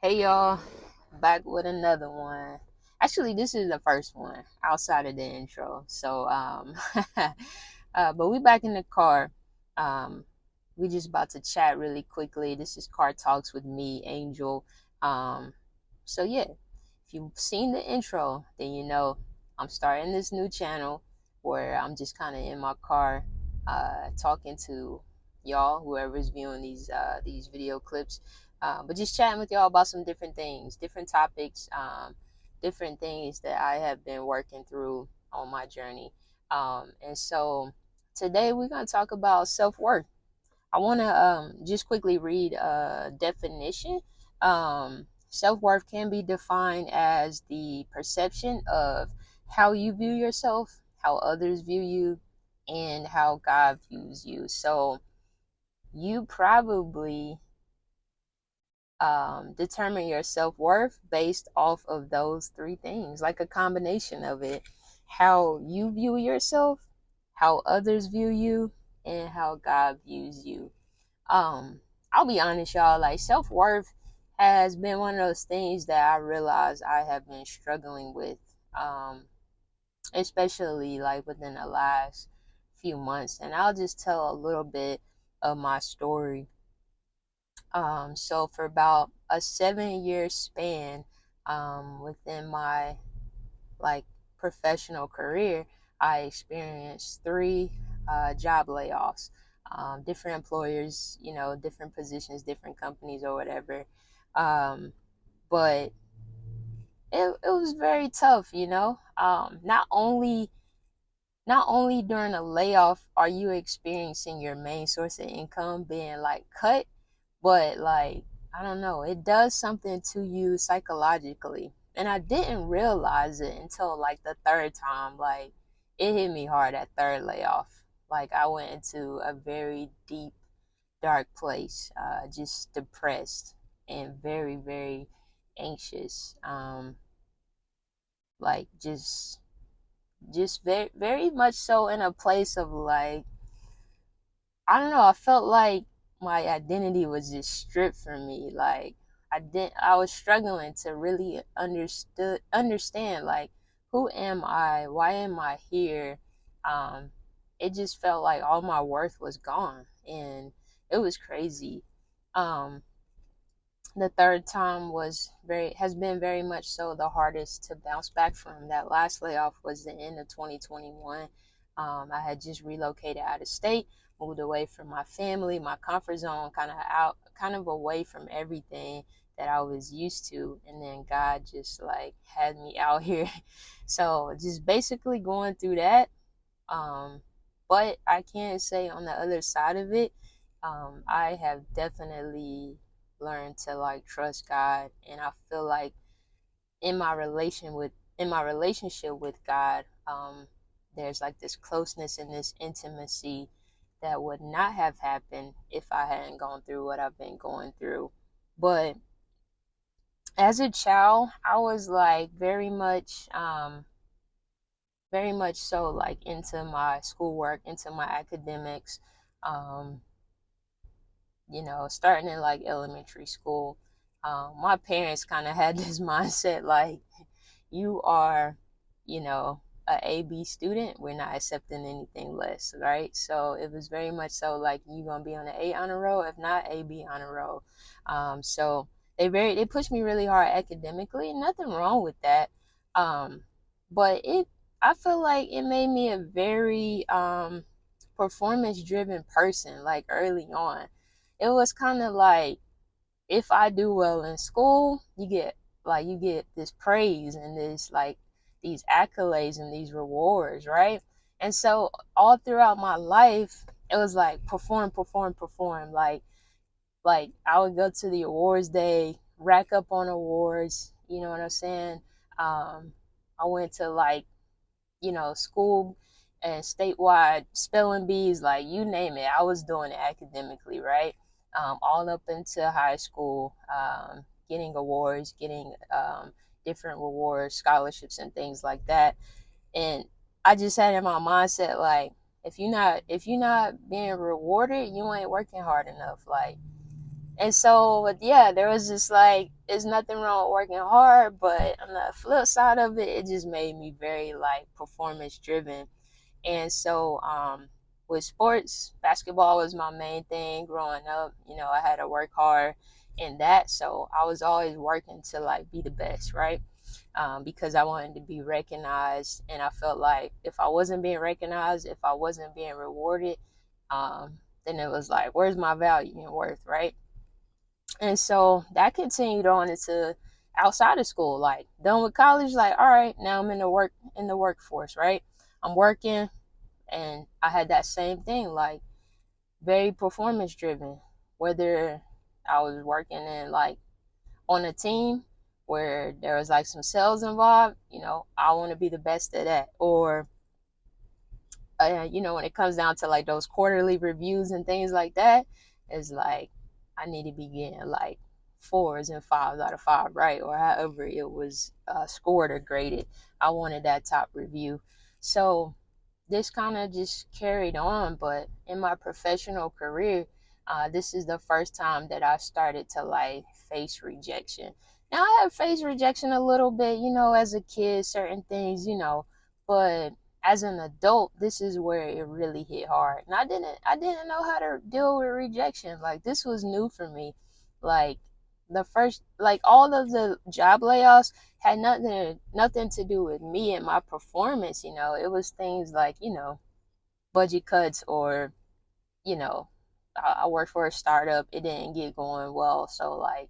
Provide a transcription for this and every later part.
Hey y'all, back with another one. Actually, this is the first one outside of the intro. But we back in the car. Um, we just about to chat really quickly. This is Car Talks with me, Angel. Um, yeah, if you've seen the intro, then you know I'm starting this new channel where I'm just kind of in my car, talking to y'all, whoever's viewing these video clips, but just chatting with y'all about some different things, different topics, different things that I have been working through on my journey. And so today we're gonna talk about self worth. I want to just quickly read a definition. Self worth can be defined as the perception of how you view yourself, how others view you, and how God views you. So you probably determine your self worth based off of those three things, like a combination of it: how you view yourself, how others view you, and how God views you. I'll be honest, y'all, like self worth has been one of those things that I realize I have been struggling with, um, especially like within the last few months. And I'll just tell a little bit of my story. So for about a 7 year span, within my like professional career, I experienced three job layoffs. Different employers, different positions, different companies or whatever. But it was very tough, not only during a layoff are you experiencing your main source of income being like cut, but like, I don't know, it does something to you psychologically. And I didn't realize it until like the third time. Like, it hit me hard at third layoff. Like, I went into a very deep, dark place, just depressed and very, very anxious. Like, just very, very much so in a place of like, I don't know. I felt like my identity was just stripped from me. Like, I was struggling to really understand like, who am I? Why am I here? Um, it just felt like all my worth was gone, and it was crazy. Um, the third time has been very much so the hardest to bounce back from. That last layoff was the end of 2021. I had just relocated out of state, moved away from my family, my comfort zone, kind of away from everything that I was used to, and then God just like had me out here. So just basically going through that. um, but I can say on the other side of it, I have definitely learned to like trust God, and I feel like in my relationship with God, there's like this closeness and this intimacy that would not have happened if I hadn't gone through what I've been going through. But as a child, I was like very much so like into my schoolwork, into my academics. Um, Starting in like elementary school, my parents kind of had this mindset like, you are, a AB student. We're not accepting anything less, right? So it was very much so like, you gonna be on the A honor roll, if not AB honor roll. So they pushed me really hard academically. Nothing wrong with that. Um, but I feel like it made me a very performance driven person. Like, early on, it was kind of like, if I do well in school, you get this praise and this like these accolades and these rewards, right? And so all throughout my life, it was like perform, perform, perform. Like I would go to the awards day, rack up on awards. You know what I'm saying? I went to like, school and statewide spelling bees, like you name it. I was doing it academically, right? All up into high school, getting awards, getting different rewards, scholarships, and things like that. And I just had in my mindset like, if you're not being rewarded, you ain't working hard enough. Like, And so, yeah, there was just like, there's nothing wrong with working hard, but on the flip side of it, it just made me very like performance driven. And so, with sports, basketball was my main thing growing up. You know, I had to work hard in that. So I was always working to like be the best, right? Because I wanted to be recognized. And I felt like if I wasn't being recognized, if I wasn't being rewarded, then it was like, where's my value and worth, right? And so that continued on into outside of school. Like done with college, like all right, now I'm in the workforce, right? I'm working, and I had that same thing, like very performance driven. Whether I was working in like on a team where there was like some sales involved, you know, I want to be the best at that. Or you know, when it comes down to like those quarterly reviews and things like that, it's like I need to be getting like fours and fives out of five, right? Or however it was scored or graded. I wanted that top review. So this kind of just carried on. But in my professional career, this is the first time that I started to like face rejection. Now I have faced rejection a little bit, you know, as a kid, certain things, you know, but as an adult, this is where it really hit hard. And I didn't know how to deal with rejection. Like this was new for me. Like the first, like all of the job layoffs had nothing to do with me and my performance. You know, it was things like, you know, budget cuts, or you know, I worked for a startup, it didn't get going well, so like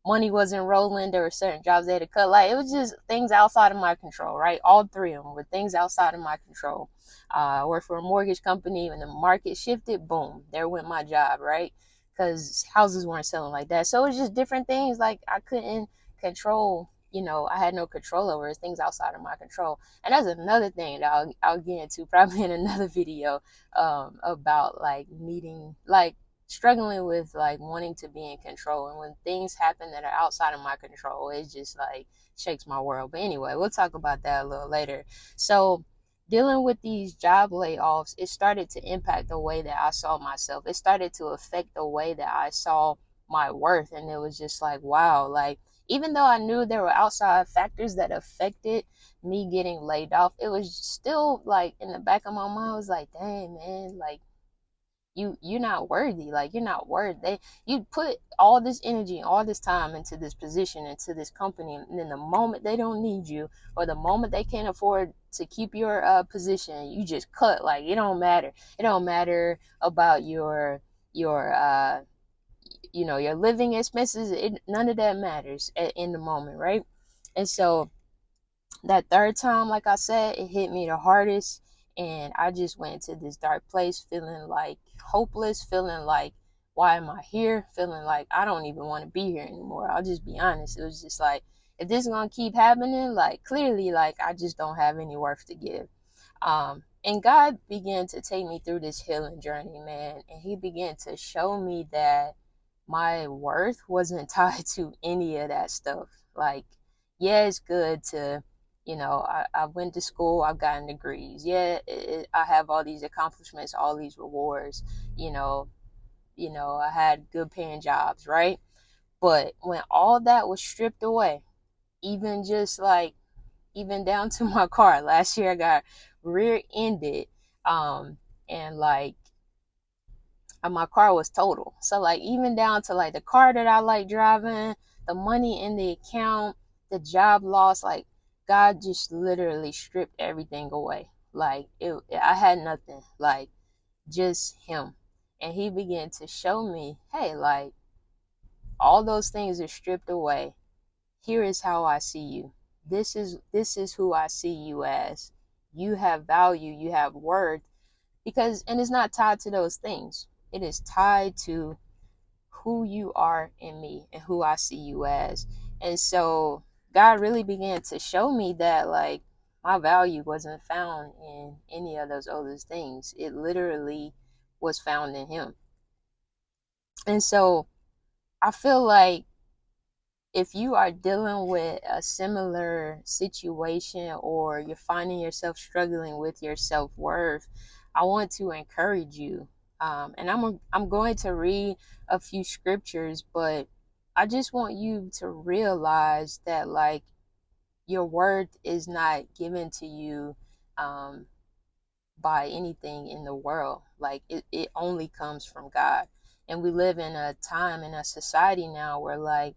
money wasn't rolling. There were certain jobs they had to cut. Like it was just things outside of my control, right? All three of them were things outside of my control. I worked for a mortgage company. When the market shifted, boom, there went my job, right? Because houses weren't selling like that. So it was just different things like I couldn't control. You know, I had no control over it. Things outside of my control. And that's another thing that I'll get into probably in another video, about like needing, like struggling with like wanting to be in control. And when things happen that are outside of my control, it just like shakes my world. But anyway, we'll talk about that a little later. So dealing with these job layoffs, it started to impact the way that I saw myself. It started to affect the way that I saw my worth. And it was just like, wow, like even though I knew there were outside factors that affected me getting laid off, it was still like in the back of my mind, I was like, dang man, like you're not worthy. Like you're not worth. You put all this energy, all this time into this position, into this company, and then the moment they don't need you, or the moment they can't afford to keep your position, you just cut. Like it don't matter. It don't matter about your you know, your living expenses. None of that matters in the moment, right? And so that third time, like I said, it hit me the hardest. And I just went into this dark place feeling like hopeless, feeling like, why am I here? Feeling like I don't even want to be here anymore. I'll just be honest. It was just like, if this is going to keep happening, like clearly, like I just don't have any worth to give. And God began to take me through this healing journey, man. And He began to show me that my worth wasn't tied to any of that stuff. Like, yeah, it's good to, you know, I went to school, I've gotten degrees. Yeah, I have all these accomplishments, all these rewards. You know, I had good paying jobs, right? But when all that was stripped away, even just like, even down to my car. Last year I got rear-ended, and like my car was total. So like even down to like the car that I like driving, the money in the account, the job loss, like God just literally stripped everything away. Like I had nothing, like just Him. And He began to show me, hey, like all those things are stripped away. Here is how I see you. This is who I see you as. You have value, you have worth, because and it's not tied to those things. It is tied to who you are in me and who I see you as. And so God really began to show me that like my value wasn't found in any of those other things. It literally was found in Him. And so I feel like if you are dealing with a similar situation, or you're finding yourself struggling with your self-worth, I want to encourage you And I'm going to read a few scriptures, but I just want you to realize that like your worth is not given to you um, by anything in the world. Like it only comes from God. And we live in a time in a society now where like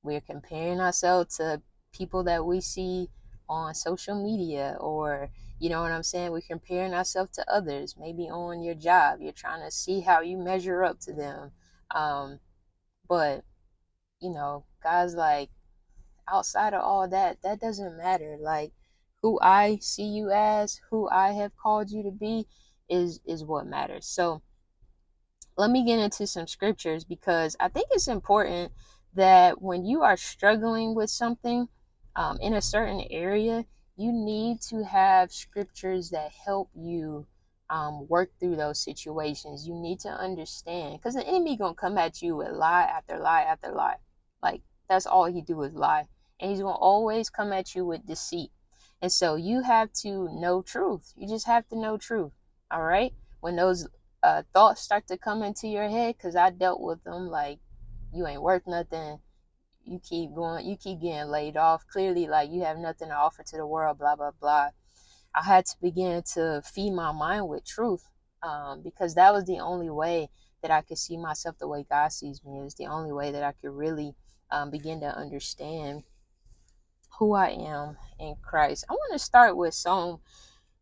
we're comparing ourselves to people that we see on social media, or you know what I'm saying, we're comparing ourselves to others, maybe on your job you're trying to see how you measure up to them. But you know, guys, like outside of all that, that doesn't matter. Like who I see you as, who I have called you to be, is what matters. So let me get into some scriptures, because I think it's important that when you are struggling with something in a certain area, you need to have scriptures that help you work through those situations. You need to understand, because the enemy gonna come at you with lie after lie after lie. Like that's all he do is lie, and he's gonna always come at you with deceit. And so you have to know truth. You just have to know truth. All right. When those thoughts start to come into your head, because I dealt with them, like you ain't worth nothing, you keep going, you keep getting laid off, clearly like you have nothing to offer to the world, blah blah blah. I had to begin to feed my mind with truth, because that was the only way that I could see myself the way God sees me. It was the only way that I could really begin to understand who I am in Christ. I want to start with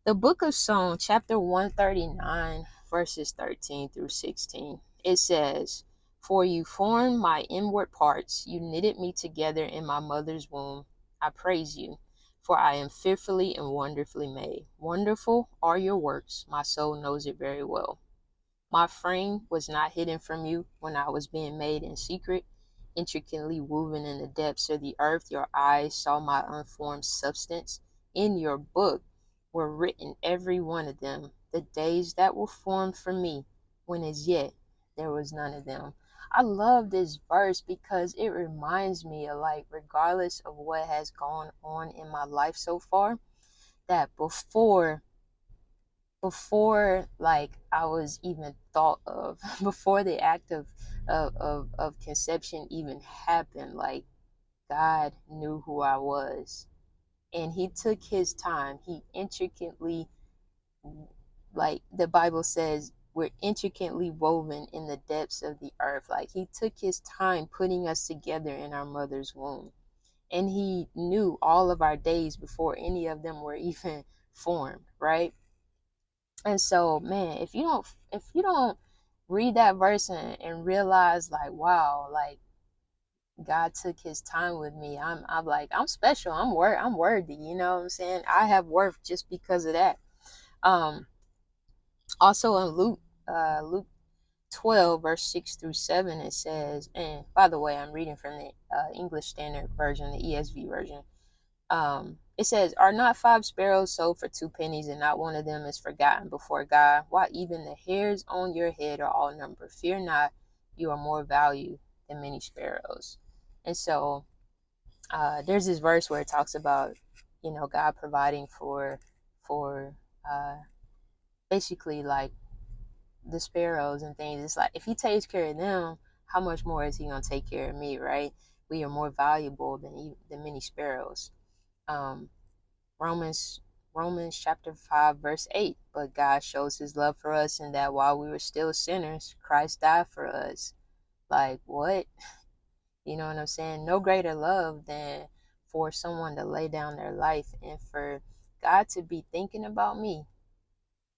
the book of Psalm, chapter 139, verses 13 through 16. It says, "For you formed my inward parts, you knitted me together in my mother's womb. I praise you, for I am fearfully and wonderfully made. Wonderful are your works, my soul knows it very well. My frame was not hidden from you when I was being made in secret, intricately woven in the depths of the earth. Your eyes saw my unformed substance. In your book were written, every one of them, the days that were formed for me, when as yet there was none of them." I love this verse because it reminds me of like, regardless of what has gone on in my life so far, that before like I was even thought of, before the act of conception even happened, like God knew who I was, and he took his time. He intricately, like the Bible says, we're intricately woven in the depths of the earth. Like he took his time putting us together in our mother's womb, and he knew all of our days before any of them were even formed, right? And so, man, if you don't read that verse and realize like, wow, like God took his time with me. I'm like, I'm special. I'm worthy, you know what I'm saying? I have worth just because of that. Um Also in Luke 12 verse 6 through 7, it says, and by the way, I'm reading from the English Standard Version, the ESV version. It says, "Are not 5 sparrows sold for 2 pennies, and not one of them is forgotten before God? Why, even the hairs on your head are all numbered. Fear not, you are more valued than many sparrows." And so there's this verse where it talks about, you know, God providing for uh, basically like the sparrows and things. It's like, if he takes care of them, how much more is he gonna take care of me, right? We are more valuable than many sparrows. Um, Romans Romans chapter 5 verse 8. "But God shows his love for us in that while we were still sinners, Christ died for us." Like what? You know what I'm saying? No greater love than for someone to lay down their life, and for God to be thinking about me,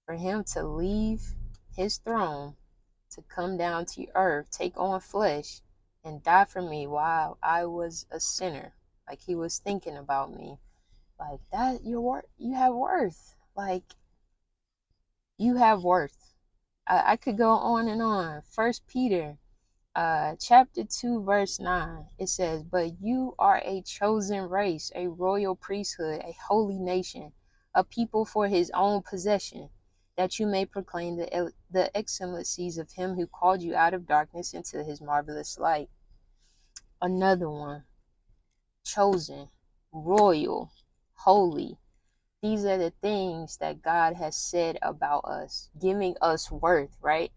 for him to leave his throne to come down to earth, take on flesh, and die for me while I was a sinner. Like he was thinking about me. Like that, you have worth. Like you have worth. I could go on and on. First Peter chapter 2 verse 9, it says, "But you are a chosen race, a royal priesthood, a holy nation, a people for his own possession, that you may proclaim the excellencies of him who called you out of darkness into his marvelous light." Another one, chosen, royal, holy. These are the things that God has said about us, giving us worth, right?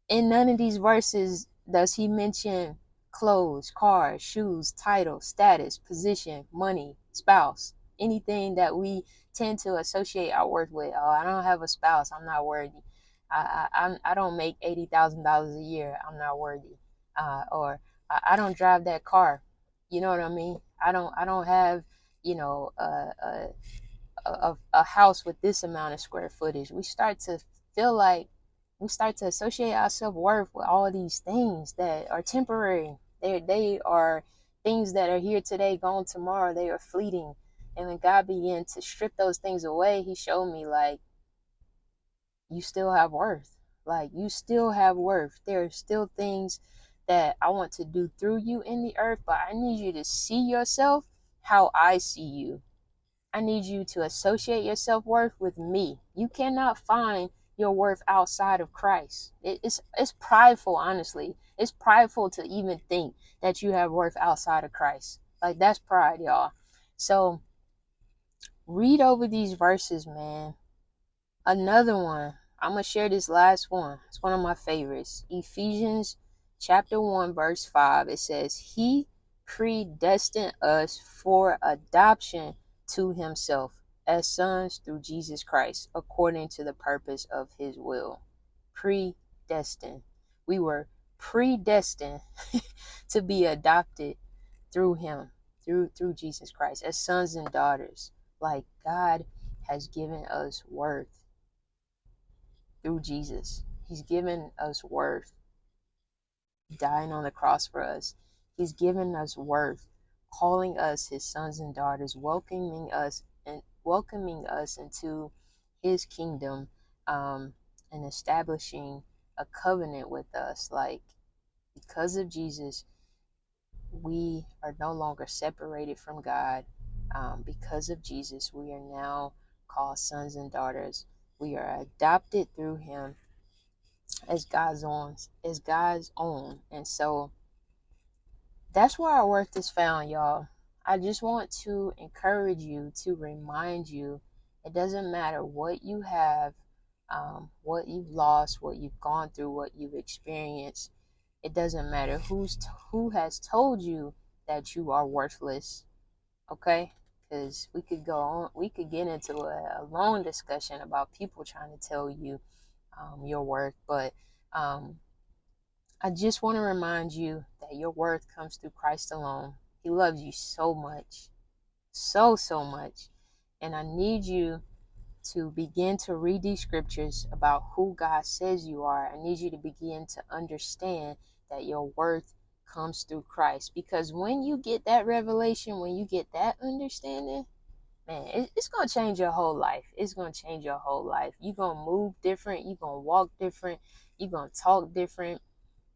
In none of these verses does he mention clothes, cars, shoes, title, status, position, money, spouse, anything that we tend to associate our worth with. Oh, I don't have a spouse, I'm not worthy. I don't make $80,000 a year, I'm not worthy. Or I don't drive that car. You know what I mean? I don't have, you know, a house with this amount of square footage. We start to feel like we start to associate our self-worth with all of these things that are temporary. They are things that are here today, gone tomorrow. They are fleeting. And when God began to strip those things away, he showed me like, you still have worth. Like, you still have worth. There are still things that I want to do through you in the earth, but I need you to see yourself how I see you. I need you to associate your self-worth with me. You cannot find your worth outside of Christ. It's prideful, honestly. It's prideful to even think that you have worth outside of Christ. Like, that's pride, y'all. So read over these verses, man. Another one. I'm going to share this last one. It's one of my favorites. Ephesians chapter 1, verse 5. It says, he predestined us for adoption to himself as sons through Jesus Christ, according to the purpose of his will. Predestined. We were predestined to be adopted through him, through Jesus Christ, as sons and daughters. Like, God has given us worth through Jesus. He's given us worth dying on the cross for us. He's given us worth calling us his sons and daughters, welcoming us into his kingdom, and establishing a covenant with us. Like, because of Jesus, we are no longer separated from God. Because of Jesus, we are now called sons and daughters. We are adopted through him as God's own. And so that's where our worth is found, y'all. I just want to encourage you, to remind you, it doesn't matter what you have, what you've lost, what you've gone through, what you've experienced. It doesn't matter who has told you that you are worthless. Okay? Because we could get into a long discussion about people trying to tell you your worth, but I just want to remind you that your worth comes through Christ alone. He loves you so much, so much. And I need you to begin to read these scriptures about who God says you are. I need you to begin to understand that your worth comes through Christ. Because when you get that revelation, when you get that understanding, man, it's going to change your whole life. It's going to change your whole life. You're going to move different. You're going to walk different. You're going to talk different.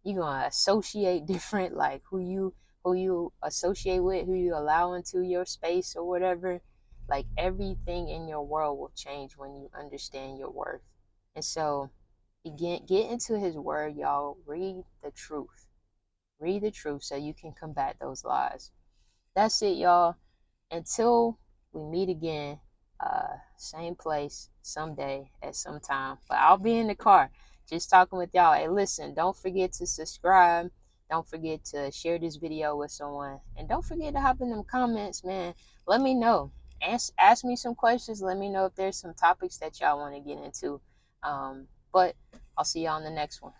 You're going to associate different, like who you associate with, who you allow into your space or whatever. Like, everything in your world will change when you understand your worth. And so get into his word, y'all. Read the truth so you can combat those lies. That's it, y'all. Until we meet again, same place, someday, at some time. But I'll be in the car just talking with y'all. Hey, listen, don't forget to subscribe. Don't forget to share this video with someone. And don't forget to hop in them comments, man. Let me know. Ask me some questions. Let me know if there's some topics that y'all want to get into. But I'll see y'all on the next one.